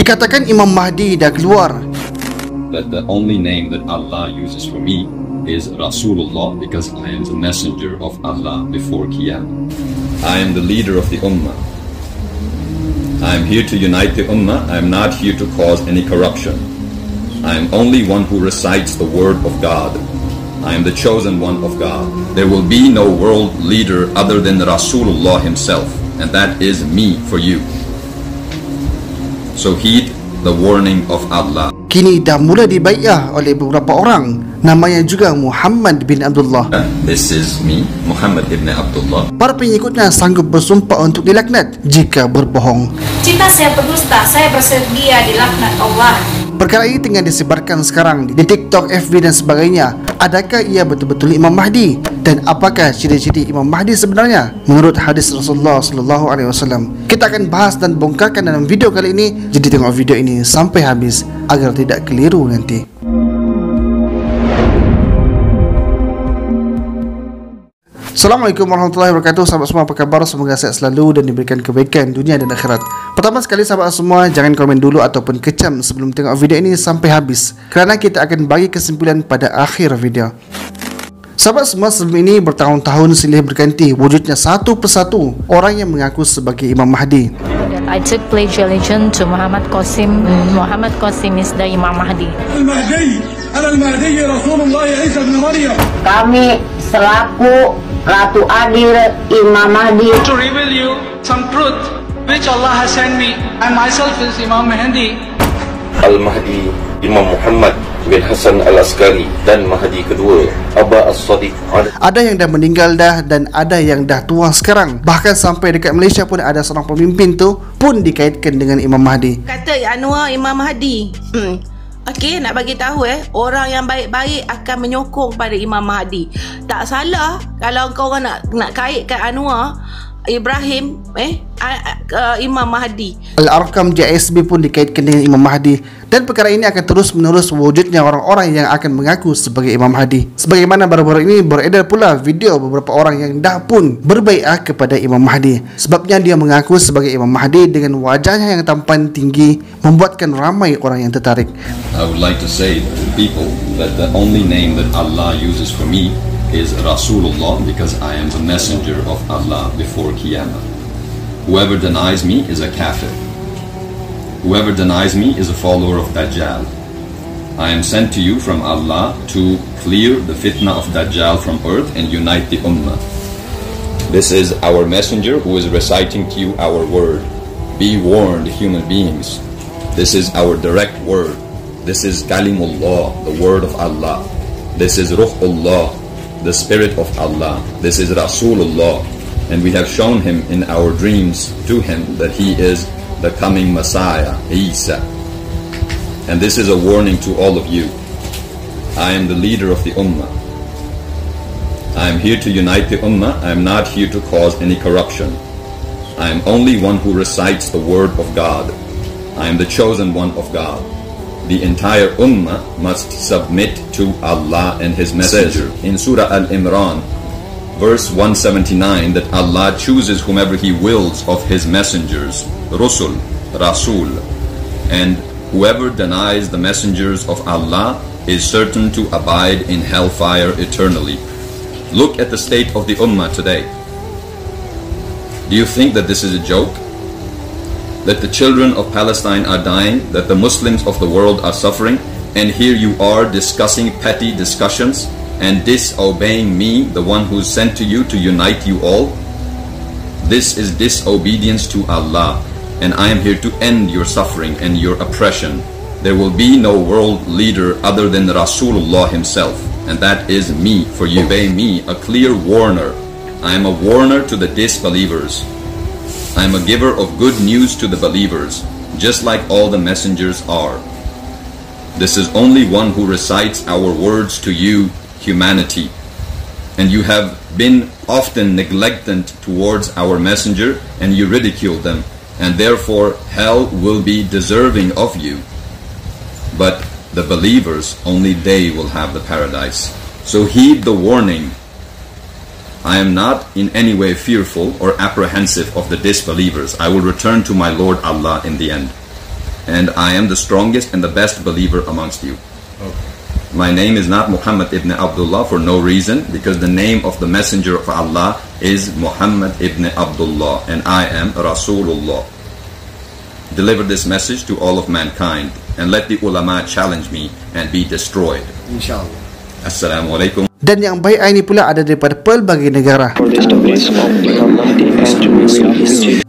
Dikatakan Imam Mahdi dah keluar. That the only name that Allah uses for me is Rasulullah, because I am the messenger of Allah before Qiyamah. I am the leader of the Ummah. I am here to unite the Ummah. I am not here to cause any corruption. I am only one who recites the word of God. I am the chosen one of God. There will be no world leader other than Rasulullah himself, and that is me for you. So heed the warning of Allah. Kini dah mula dibai'ah oleh beberapa orang, namanya juga Muhammad bin Abdullah. This is me, Muhammad ibn Abdullah. Para pengikutnya sanggup bersumpah untuk dilaknat jika berbohong. Jika saya berdusta, saya bersedia dilaknat Allah. Perkara ini tengah disebarkan sekarang di TikTok, FB dan sebagainya. Adakah ia betul-betul Imam Mahdi? Dan apakah ciri-ciri Imam Mahdi sebenarnya menurut hadis Rasulullah SAW? Kita akan bahas dan bongkarkan dalam video kali ini. Jadi tengok video ini sampai habis agar tidak keliru nanti. Assalamualaikum warahmatullahi wabarakatuh. Sahabat semua, apa khabar? Semoga sehat selalu dan diberikan kebaikan dunia dan akhirat. Pertama sekali sahabat semua, jangan komen dulu ataupun kecam sebelum tengok video ini sampai habis, kerana kita akan bagi kesimpulan pada akhir video. Sahabat semua, sebelum ini bertahun-tahun silih berganti wujudnya satu persatu orang yang mengaku sebagai Imam Mahdi. I took pledge allegiance to Muhammad Qasim. Muhammad Qasim is the Imam Mahdi. Al-Mahdi Rasulullah Isa bin Maryam. Kami selaku Ratu Adil Imam Mahdi to reveal you some truth which Allah has sent me. I myself is Imam Mahdi. Al-Mahdi Imam Muhammad bin Hasan Al-Askari dan Mahdi kedua Aba As-Sadiq. Ada yang dah meninggal dah dan ada yang dah tua sekarang. Bahkan sampai dekat Malaysia pun ada seorang pemimpin tu pun dikaitkan dengan Imam Mahdi. Kata Anwar Imam Mahdi. Okey, nak bagi tahu orang yang baik-baik akan menyokong pada Imam Mahdi. Tak salah kalau kau orang nak kaitkan Anwar Ibrahim Imam Mahdi. Al-Arqam JSB pun dikaitkan dengan Imam Mahdi. Dan perkara ini akan terus menerus wujudnya orang-orang yang akan mengaku sebagai Imam Mahdi. Sebagaimana baru-baru ini beredar pula video beberapa orang yang dah pun berbai'ah kepada Imam Mahdi. Sebabnya dia mengaku sebagai Imam Mahdi dengan wajahnya yang tampan tinggi, membuatkan ramai orang yang tertarik. I would like to say to people that the only name that Allah uses for me is Rasulullah, because I am the messenger of Allah before Qiyamah. Whoever denies me is a kafir. Whoever denies me is a follower of Dajjal. I am sent to you from Allah to clear the fitna of Dajjal from earth and unite the Ummah. This is our messenger who is reciting to you our word. Be warned, human beings. This is our direct word. This is Kalimullah, the word of Allah. This is Ruhullah, the spirit of Allah. This is Rasulullah, and we have shown him in our dreams to him that he is the coming Messiah, Isa. And this is a warning to all of you. I am the leader of the Ummah. I am here to unite the Ummah. I am not here to cause any corruption. I am only one who recites the word of God. I am the chosen one of God. The entire Ummah must submit to Allah and His Messenger. In Surah Al-Imran, verse 179, that Allah chooses whomever He wills of His messengers, Rusul, Rasul, and whoever denies the messengers of Allah is certain to abide in hellfire eternally. Look at the state of the Ummah today. Do you think that this is a joke? That the children of Palestine are dying, that the Muslims of the world are suffering, and here you are discussing petty discussions and disobeying me, the one who is sent to you to unite you all? This is disobedience to Allah, and I am here to end your suffering and your oppression. There will be no world leader other than Rasulullah himself, and that is me for you. Obey me, a clear warner. I am a warner to the disbelievers. I am a giver of good news to the believers, just like all the messengers are. This is only one who recites our words to you, humanity. And you have been often neglectant towards our messenger, and you ridicule them, and therefore hell will be deserving of you. But the believers, only they will have the paradise. So heed the warning. I am not in any way fearful or apprehensive of the disbelievers. I will return to my Lord Allah in the end. and I am the strongest and the best believer amongst you. My name is not Muhammad ibn Abdullah for no reason, because the name of the messenger of Allah is Muhammad ibn Abdullah, and I am Rasulullah. Deliver this message to all of mankind, and let the ulama challenge me and be destroyed. InsyaAllah. Assalamualaikum. Dan yang baik ini pula ada daripada pelbagai negara.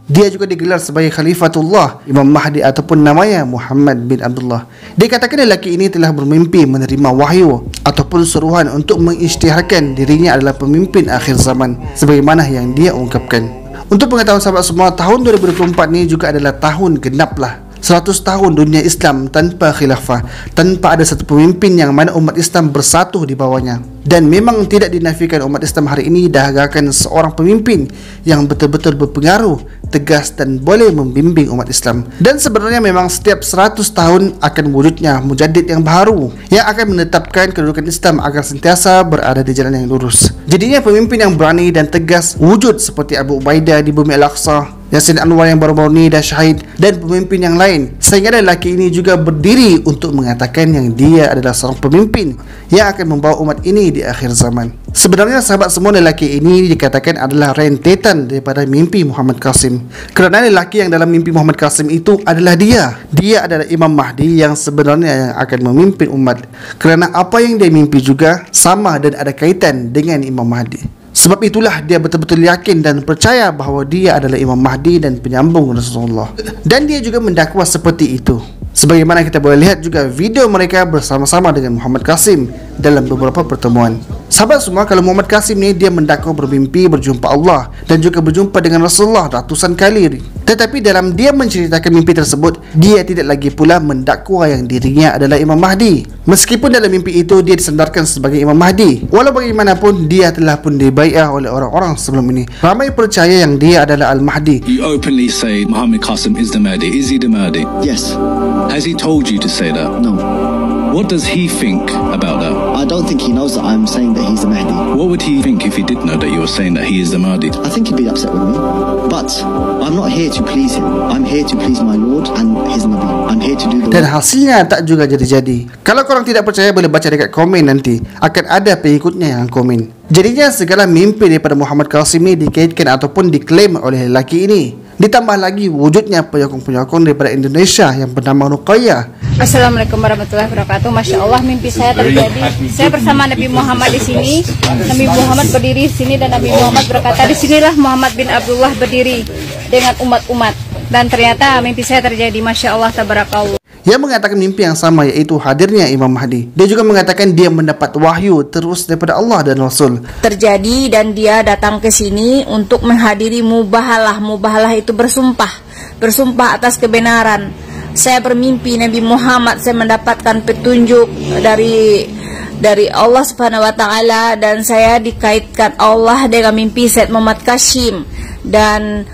Dia juga digelar sebagai Khalifatullah Imam Mahdi ataupun namanya Muhammad bin Abdullah. Dikatakan lelaki ini telah bermimpi menerima wahyu ataupun suruhan untuk mengisytiharkan dirinya adalah pemimpin akhir zaman sebagaimana yang dia ungkapkan. Untuk pengetahuan sahabat semua, tahun 2024 ni juga adalah tahun genaplah 100 tahun dunia Islam tanpa khilafah, tanpa ada satu pemimpin yang mana umat Islam bersatu di bawahnya. Dan memang tidak dinafikan umat Islam hari ini dahagakan seorang pemimpin yang betul-betul berpengaruh, tegas dan boleh membimbing umat Islam. Dan sebenarnya memang setiap 100 tahun akan wujudnya mujaddid yang baru yang akan menetapkan kedudukan Islam agar sentiasa berada di jalan yang lurus. Jadinya pemimpin yang berani dan tegas wujud seperti Abu Ubaidah di Bumi Al-Aqsa, Yasin Anwar yang baru-baru ni dah syahid, dan pemimpin yang lain, sehingga lelaki ini juga berdiri untuk mengatakan yang dia adalah seorang pemimpin yang akan membawa umat ini di akhir zaman. Sebenarnya sahabat semua, lelaki ini dikatakan adalah rentetan daripada mimpi Muhammad Qasim, kerana lelaki yang dalam mimpi Muhammad Qasim itu adalah dia adalah Imam Mahdi yang sebenarnya yang akan memimpin umat, kerana apa yang dia mimpi juga sama dan ada kaitan dengan Imam Mahdi. Sebab itulah dia betul-betul yakin dan percaya bahawa dia adalah Imam Mahdi dan penyambung Rasulullah. Dan dia juga mendakwa seperti itu. Sebagaimana kita boleh lihat juga video mereka bersama-sama dengan Muhammad Qasim dalam beberapa pertemuan. Sahabat semua, kalau Muhammad Qasim ni dia mendakwa bermimpi berjumpa Allah dan juga berjumpa dengan Rasulullah ratusan kali. Tetapi dalam dia menceritakan mimpi tersebut, dia tidak lagi pula mendakwa yang dirinya adalah Imam Mahdi. Meskipun dalam mimpi itu dia disandarkan sebagai Imam Mahdi. Walau bagaimanapun dia telah pun dibai'ah oleh orang-orang sebelum ini. Ramai percaya yang dia adalah Al-Mahdi. You openly say Muhammad Qasim is the Mahdi. Is he the Mahdi? Yes. Has he told you to say that? No. What does he think about that? I don't think he knows that I'm saying that he's the Mahdi. What would he think if he did know that you were saying that he is the Mahdi? I think he'd be upset with me. But I'm not here to please him. I'm here to please my Lord and his Nabi. I'm here to do the Dan hasilnya tak juga jadi-jadi. Kalau korang tidak percaya, boleh baca dekat komen nanti. Akan ada pengikutnya yang komen. Jadinya segala mimpi daripada Muhammad Qasim ni dikaitkan ataupun diklaim oleh lelaki ini. Ditambah lagi wujudnya penyokong-penyokong daripada Indonesia yang bernama Ruqayyah. Assalamualaikum warahmatullahi wabarakatuh. Masya Allah, mimpi saya terjadi. Saya bersama Nabi Muhammad di sini. Nabi Muhammad berdiri di sini dan Nabi Muhammad berkata, disinilah Muhammad bin Abdullah berdiri dengan umat-umat. Dan ternyata mimpi saya terjadi. Masya Allah, tabarakallah. Yang mengatakan mimpi yang sama, iaitu hadirnya Imam Mahdi. Dia juga mengatakan dia mendapat wahyu terus daripada Allah dan Rasul. Terjadi dan dia datang ke sini untuk menghadiri mubahalah. Mubahalah itu bersumpah atas kebenaran. Saya bermimpi Nabi Muhammad, saya mendapatkan petunjuk dari Allah Subhanahu wa taala, dan saya dikaitkan Allah dengan mimpi Said Muhammad Qasim. Dan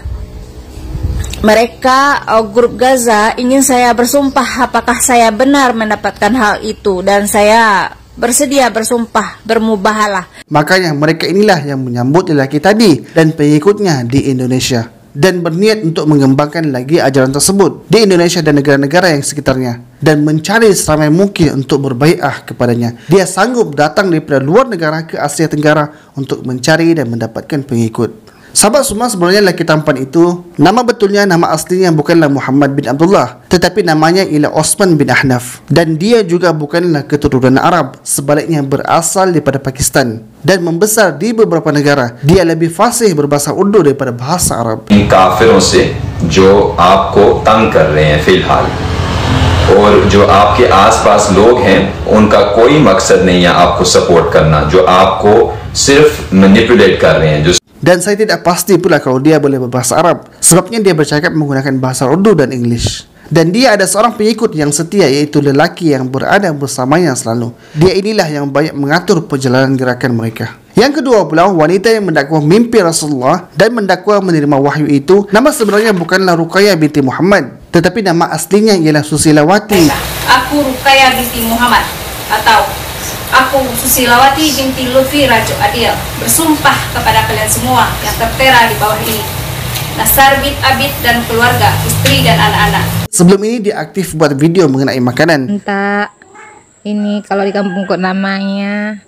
mereka grup Gaza ingin saya bersumpah apakah saya benar mendapatkan hal itu, dan saya bersedia bersumpah bermubahalah. Makanya mereka inilah yang menyambut lelaki tadi dan pengikutnya di Indonesia dan berniat untuk mengembangkan lagi ajaran tersebut di Indonesia dan negara-negara yang sekitarnya, dan mencari seramai mungkin untuk berbai'ah kepadanya. Dia sanggup datang daripada luar negara ke Asia Tenggara untuk mencari dan mendapatkan pengikut. Sahabat semua, sebenarnya lelaki tampan itu nama betulnya, nama aslinya bukanlah Muhammad bin Abdullah, tetapi namanya ialah Osman bin Ahnaf. Dan dia juga bukanlah keturunan Arab, sebaliknya berasal daripada Pakistan dan membesar di beberapa negara. Dia lebih fasih berbahasa Urdu daripada bahasa Arab. इन काफिरों से जो आपको तंग कर रहे हैं फिलहाल, और जो आपके आसपास लोग हैं, उनका कोई मकसद नहीं है आपको सपोर्ट करना, जो आपको सिर्फ मैनिपुलेट कर रहे हैं. Dan saya tidak pasti pula kalau dia boleh berbahasa Arab, sebabnya dia bercakap menggunakan bahasa Urdu dan English. Dan dia ada seorang pengikut yang setia, iaitu lelaki yang berada bersamanya selalu. Dia inilah yang banyak mengatur perjalanan gerakan mereka. Yang kedua pula, wanita yang mendakwa mimpi Rasulullah dan mendakwa menerima wahyu itu, nama sebenarnya bukanlah Ruqayyah binti Muhammad, tetapi nama aslinya ialah Susilawati. Aku Ruqayyah binti Muhammad, atau aku Susilawati binti Lutfi Raja Adil, bersumpah kepada kalian semua yang tertera di bawah ini, Nasar bin Abid dan keluarga, istri dan anak-anak. Sebelum ini dia aktif buat video mengenai makanan. Minta ini kalau di kampung kok namanya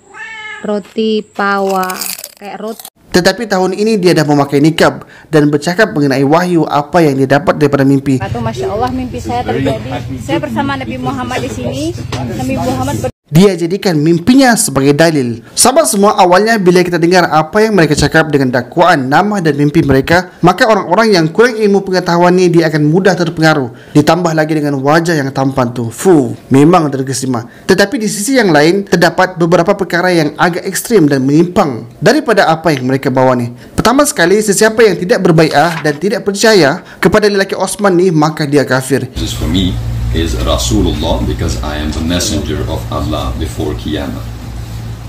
roti pawa, kayak roti. Tetapi tahun ini dia dah memakai nikab dan bercakap mengenai wahyu apa yang dia dapat daripada mimpi. Masya Allah, mimpi saya terjadi. Saya bersama Nabi Muhammad di sini. Nabi Muhammad Dia jadikan mimpinya sebagai dalil. Sahabat semua, awalnya bila kita dengar apa yang mereka cakap dengan dakwaan, nama dan mimpi mereka, maka orang-orang yang kurang ilmu pengetahuan ni dia akan mudah terpengaruh. Ditambah lagi dengan wajah yang tampan tu, memang terkesima. Tetapi di sisi yang lain, terdapat beberapa perkara yang agak ekstrim dan menyimpang daripada apa yang mereka bawa ni. Pertama sekali, sesiapa yang tidak berbai'ah dan tidak percaya kepada lelaki Osman ni, maka dia kafir. Is Rasulullah because I am the messenger of Allah before Qiyamah.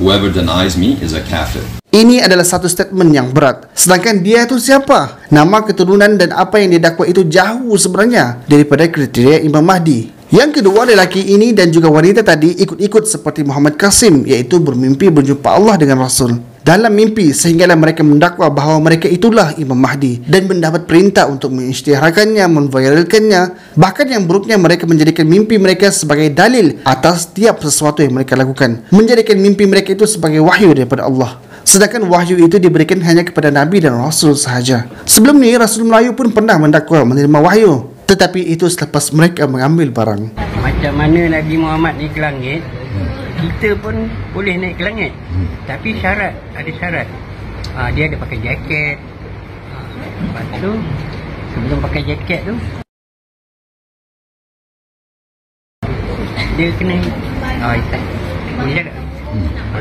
Whoever denies me is a kafir. Ini adalah satu statement yang berat. Sedangkan dia tu siapa? Nama, keturunan dan apa yang dia dakwa itu jauh sebenarnya daripada kriteria Imam Mahdi. Yang kedua, lelaki ini dan juga wanita tadi ikut-ikut seperti Muhammad Qasim, iaitu bermimpi berjumpa Allah dengan Rasul dalam mimpi, sehinggalah mereka mendakwa bahawa mereka itulah Imam Mahdi dan mendapat perintah untuk mengisytiharkannya, memviralkannya. Bahkan yang buruknya, mereka menjadikan mimpi mereka sebagai dalil atas setiap sesuatu yang mereka lakukan, menjadikan mimpi mereka itu sebagai wahyu daripada Allah. Sedangkan wahyu itu diberikan hanya kepada Nabi dan Rasul sahaja. Sebelum ni, Rasul Melayu pun pernah mendakwa menerima wahyu, tetapi itu selepas mereka mengambil barang. Macam mana Nabi Muhammad ni ke langit, kita pun boleh naik ke langit. Tapi syarat, ada syarat. Dia ada pakai jaket. Lepas tu, sebelum pakai jaket tu, dia kena isap. Boleh tak?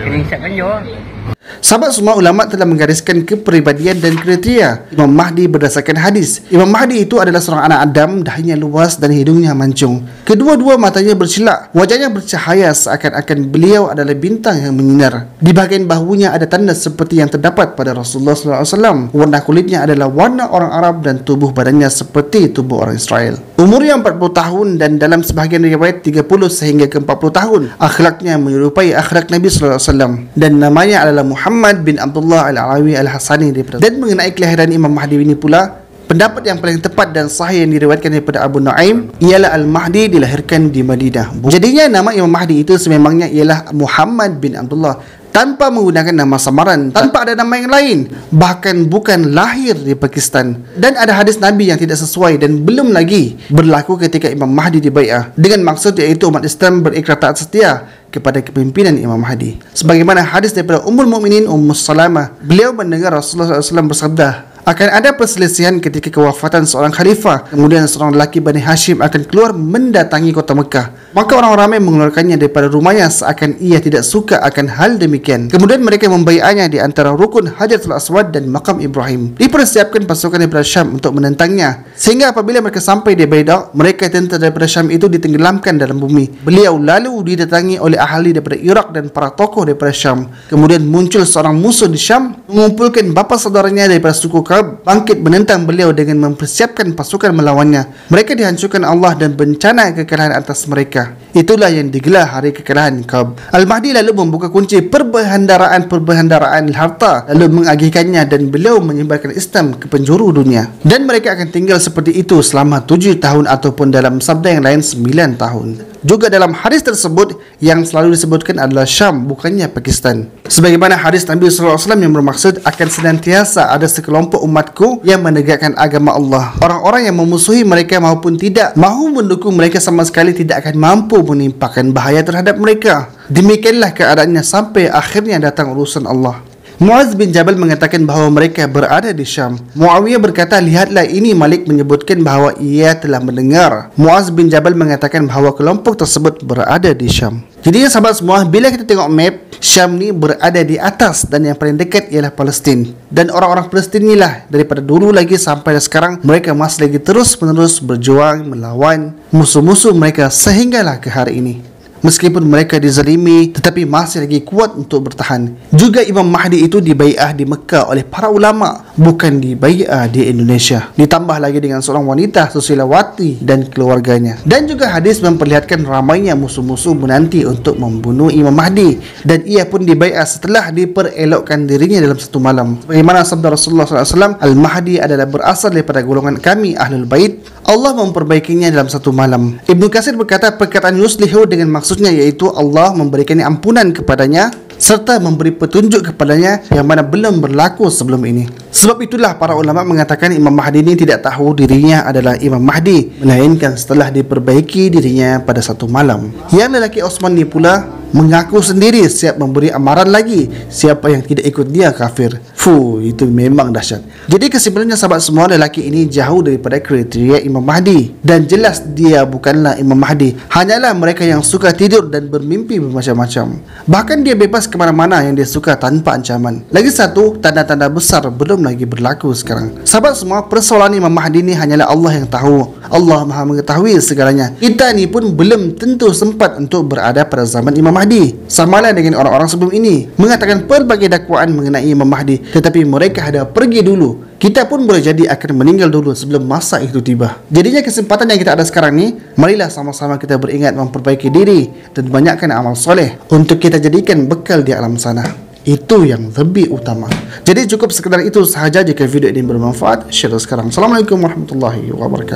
Kena isapkan jawab. Sahabat semua, ulama telah menggariskan kepribadian dan kriteria Imam Mahdi berdasarkan hadis. Imam Mahdi itu adalah seorang anak Adam, dahinya luas dan hidungnya mancung. Kedua-dua matanya bercelak, wajahnya bercahaya seakan-akan beliau adalah bintang yang menyinar. Di bahagian bahunya ada tanda seperti yang terdapat pada Rasulullah SAW. Warna kulitnya adalah warna orang Arab dan tubuh badannya seperti tubuh orang Israel. Umurnya 40 tahun dan dalam sebahagian riwayat 30 sehingga ke 40 tahun. Akhlaknya menyerupai akhlak Nabi SAW dan namanya adalah Muhammad bin Abdullah Al-Alawi Al-Hasani. Dan mengenai kelahiran Imam Mahdi ini pula, pendapat yang paling tepat dan sahih yang diriwayatkan daripada Abu Nuaim ialah Al-Mahdi dilahirkan di Madinah. Jadinya nama Imam Mahdi itu sememangnya ialah Muhammad bin Abdullah, tanpa menggunakan nama samaran, tanpa ada nama yang lain, bahkan bukan lahir di Pakistan. Dan ada hadis Nabi yang tidak sesuai dan belum lagi berlaku ketika Imam Mahdi dibai'ah, dengan maksud iaitu umat Islam berikrar taat setia kepada kepimpinan Imam Mahdi. Sebagaimana hadis daripada Ummul Mukminin Ummu Salamah, beliau mendengar Rasulullah SAW bersabda, akan ada perselisihan ketika kewafatan seorang khalifah. Kemudian seorang lelaki Bani Hashim akan keluar mendatangi kota Mekah. Maka orang ramai mengeluarkannya daripada rumahnya seakan ia tidak suka akan hal demikian. Kemudian mereka membai'ahnya di antara rukun Hajarul Aswad dan Makam Ibrahim. Dipersiapkan pasukan daripada Syam untuk menentangnya. Sehingga apabila mereka sampai di Baidah, mereka tentera daripada Syam itu ditenggelamkan dalam bumi. Beliau lalu didatangi oleh ahli daripada Iraq dan para tokoh daripada Syam. Kemudian muncul seorang musuh di Syam, mengumpulkan bapa saudaranya daripada suku bangkit menentang beliau dengan mempersiapkan pasukan melawannya. Mereka dihancurkan Allah dan bencana kekalahan atas mereka. Itulah yang digelar hari kekalahan Ka'b. Al-Mahdi lalu membuka kunci perbendaharaan harta, lalu mengagihkannya dan beliau menyebarkan Islam ke penjuru dunia. Dan mereka akan tinggal seperti itu selama 7 tahun ataupun dalam sabda yang lain 9 tahun. Juga dalam hadis tersebut yang selalu disebutkan adalah Syam, bukannya Pakistan. Sebagaimana hadis Nabi SAW yang bermaksud akan senantiasa ada sekelompok umatku yang menegakkan agama Allah. Orang-orang yang memusuhi mereka maupun tidak mahu mendukung mereka sama sekali tidak akan mampu menimpakan bahaya terhadap mereka. Demikianlah keadaannya sampai akhirnya datang urusan Allah. Muaz bin Jabal mengatakan bahawa mereka berada di Syam. Muawiyah berkata, lihatlah ini Malik menyebutkan bahawa ia telah mendengar. Muaz bin Jabal mengatakan bahawa kelompok tersebut berada di Syam. Jadi sahabat semua, bila kita tengok map, Syam ni berada di atas dan yang paling dekat ialah Palestin. Dan orang-orang Palestin inilah daripada dulu lagi sampai sekarang mereka masih lagi terus-menerus berjuang melawan musuh-musuh mereka sehinggalah ke hari ini. Meskipun mereka dizalimi, tetapi masih lagi kuat untuk bertahan. Juga Imam Mahdi itu dibai'ah di Mekah oleh para ulama, bukan dibai'ah di Indonesia. Ditambah lagi dengan seorang wanita Susilawati dan keluarganya. Dan juga hadis memperlihatkan ramainya musuh-musuh menanti untuk membunuh Imam Mahdi. Dan ia pun dibai'ah setelah diperelokkan dirinya dalam satu malam. Bagaimana sabda Rasulullah SAW, Al-Mahdi adalah berasal daripada golongan kami Ahlul Bait. Allah memperbaikinya dalam satu malam. Ibnu Katsir berkata perkataan yuslihu dengan maksudnya iaitu Allah memberikan ampunan kepadanya serta memberi petunjuk kepadanya yang mana belum berlaku sebelum ini. Sebab itulah para ulama mengatakan Imam Mahdi ini tidak tahu dirinya adalah Imam Mahdi, melainkan setelah diperbaiki dirinya pada satu malam. Yang lelaki Osman ni pula mengaku sendiri siap memberi amaran lagi siapa yang tidak ikut dia kafir. Itu memang dahsyat. Jadi kesimpulannya sahabat semua, lelaki ini jauh daripada kriteria Imam Mahdi dan jelas dia bukanlah Imam Mahdi. Hanyalah mereka yang suka tidur dan bermimpi bermacam-macam. Bahkan dia bebas ke mana-mana yang dia suka tanpa ancaman. Lagi satu, tanda-tanda besar belum lagi berlaku sekarang. Sahabat semua, persoalan Imam Mahdi ni hanyalah Allah yang tahu. Allah Maha mengetahui segalanya. Kita ni pun belum tentu sempat untuk berada pada zaman Imam Mahdi. Samalah dengan orang-orang sebelum ini mengatakan pelbagai dakwaan mengenai Imam Mahdi, tetapi mereka ada pergi dulu. Kita pun boleh jadi akan meninggal dulu sebelum masa itu tiba. Jadinya kesempatan yang kita ada sekarang ni, marilah sama-sama kita beringat memperbaiki diri dan banyakkan amal soleh untuk kita jadikan bekal di alam sana. Itu yang lebih utama. Jadi cukup sekedar itu sahaja. Jika video ini bermanfaat, share sekarang. Assalamualaikum warahmatullahi wabarakatuh.